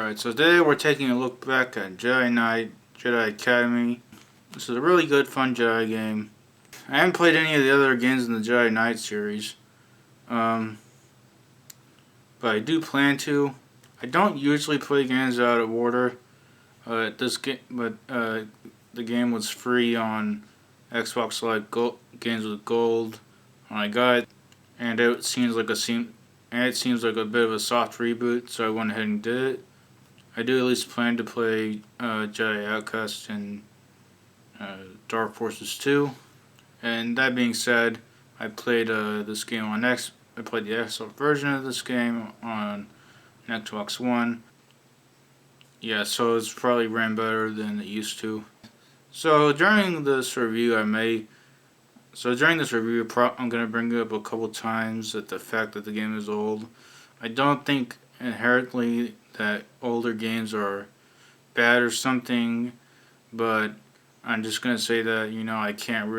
Alright, so today we're taking a look back at Jedi Knight, Jedi Academy. This is a really good, fun Jedi game. I haven't played any of the other games in the Jedi Knight series. But I do plan to. I don't usually play games out of order. The game was free on Xbox Live Games with Gold when I got it. And it seems like a bit of a soft reboot, so I went ahead and did it. I do at least plan to play Jedi Outcast and Dark Forces 2. And that being said, I played this game on I played the Xbox version of this game on an Xbox One. Yeah, so it's probably ran better than it used to. So during this review, I'm gonna bring up a couple times that the fact that the game is old. I don't think inherently that older games are bad or something, but I'm just gonna say that I can't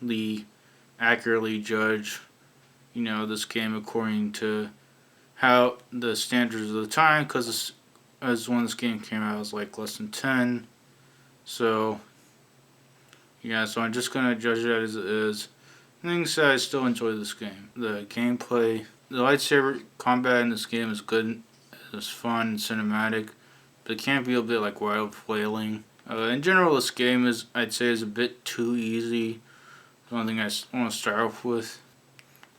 really accurately judge this game according to how the standards of the time, because as when this game came out, it was like less than 10. So yeah, so I'm just gonna judge it as it is. Things that I still enjoy this game. The gameplay, the lightsaber combat in this game is good. It's fun and cinematic, but it can be a bit like wild flailing. In general, this game I'd say is a bit too easy. That's one thing I want to start off with.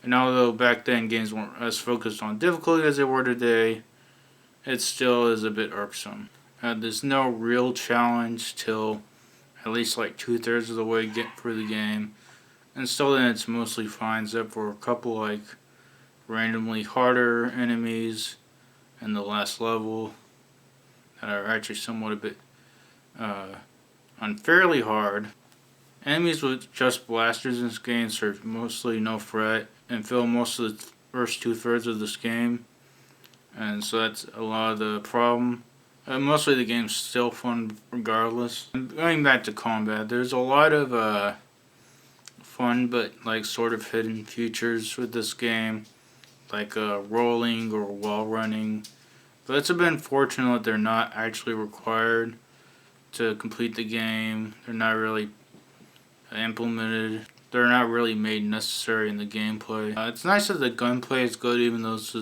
And although back then games weren't as focused on difficulty as they were today, it still is a bit irksome. There's no real challenge till at least like 2/3 of the way through the game. And still then it's mostly fine, except for a couple like randomly harder enemies in the last level that are actually somewhat a bit unfairly hard. Enemies with just blasters in this game serve mostly no threat and fill most of the first 2/3 of this game. And so that's a lot of the problem. Mostly the game's still fun regardless. Going back to combat, there's a lot of fun but like sort of hidden features with this game, like rolling or wall running. But it's a bit unfortunate that they're not actually required to complete the game. They're not really implemented. They're not really made necessary in the gameplay. It's nice that the gunplay is good, even though it's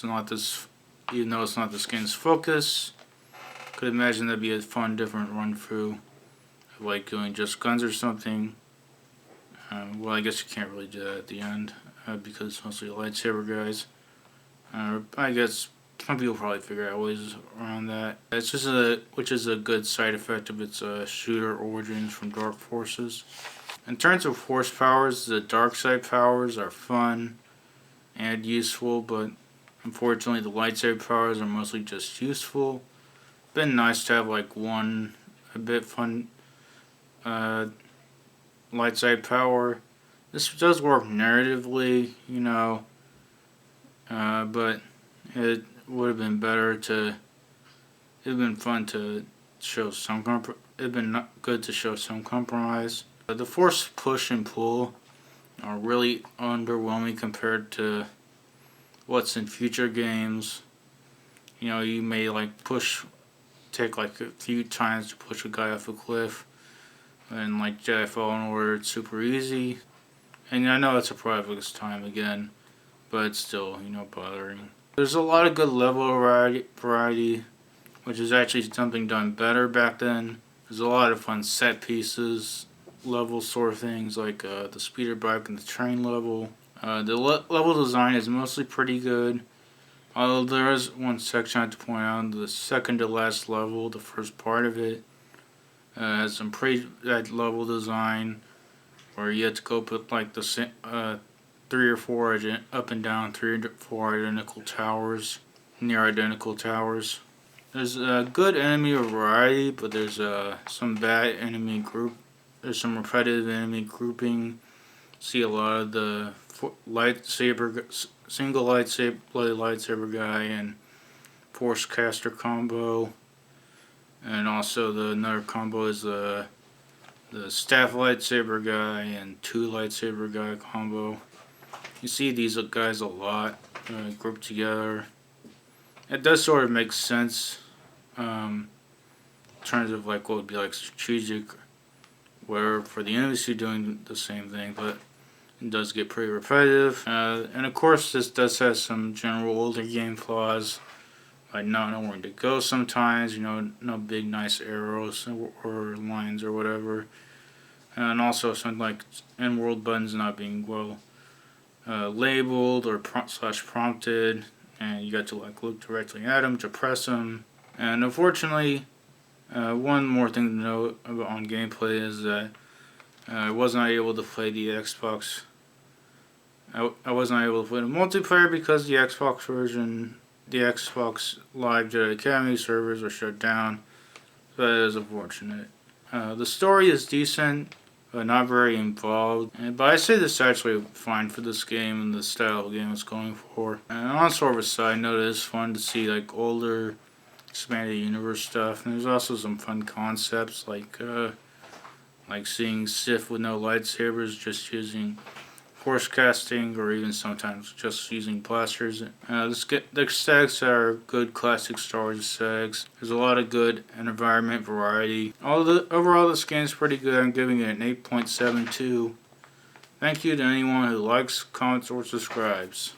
not this game's focus. Could imagine that'd be a fun, different run through, like doing just guns or something. Well, I guess you can't really do that at the end because it's mostly lightsaber guys. I guess some people probably figure out ways around that. It's just which is a good side effect of its shooter origins from Dark Forces. In terms of force powers, the dark side powers are fun and useful, but unfortunately the lightsaber powers are mostly just useful. Been nice to have like one a bit fun light side power. This does work narratively, but it would have been better to. It'd been fun to show some It'd been good to show some compromise. The force push and pull are really underwhelming compared to what's in future games. You may like take like a few times to push a guy off a cliff. And like Jedi Fallen Order, it's super easy. And I know it's a probably this time again, but it's still, bothering. There's a lot of good level variety, which is actually something done better back then. There's a lot of fun set pieces, level sort of things, like the speeder bike and the train level. The level design is mostly pretty good. Although there is one section I have to point out, the second to last level, the first part of it, has some pretty bad level design, where you have to go put like the 3 or 4 up and down 3 or 4 identical towers, near identical towers. There's a good enemy variety, but there's some bad enemy group. There's some repetitive enemy grouping. See a lot of the single lightsaber guy and force caster combo. And also another combo is the staff lightsaber guy and 2 lightsaber guy combo. You see these guys a lot grouped together. it does sort of make sense in terms of like what would be like strategic, where for the enemies you're doing the same thing, but it does get pretty repetitive. And of course, this does have some general older game flaws, like not knowing where to go sometimes, you know, no big nice arrows or lines or whatever. And also something like in-world buttons not being well labeled or prompted, and you got to like look directly at them to press them. And unfortunately, one more thing to note about on gameplay is that I was not able to play the Xbox. I was not able to play the multiplayer because the Xbox version, the Xbox Live Jedi Academy servers are shut down. So that is unfortunate. The story is decent, but not very involved. But I say this is actually fine for this game and the style of game it's going for. And on sort of a side note, it is fun to see like older expanded universe stuff. And there's also some fun concepts like seeing Sith with no lightsabers, just using force casting, or even sometimes just using blasters. The aesthetics are good classic Star Wars aesthetics. There's a lot of good and environment variety. Overall, this game's pretty good. I'm giving it an 8.72. Thank you to anyone who likes, comments, or subscribes.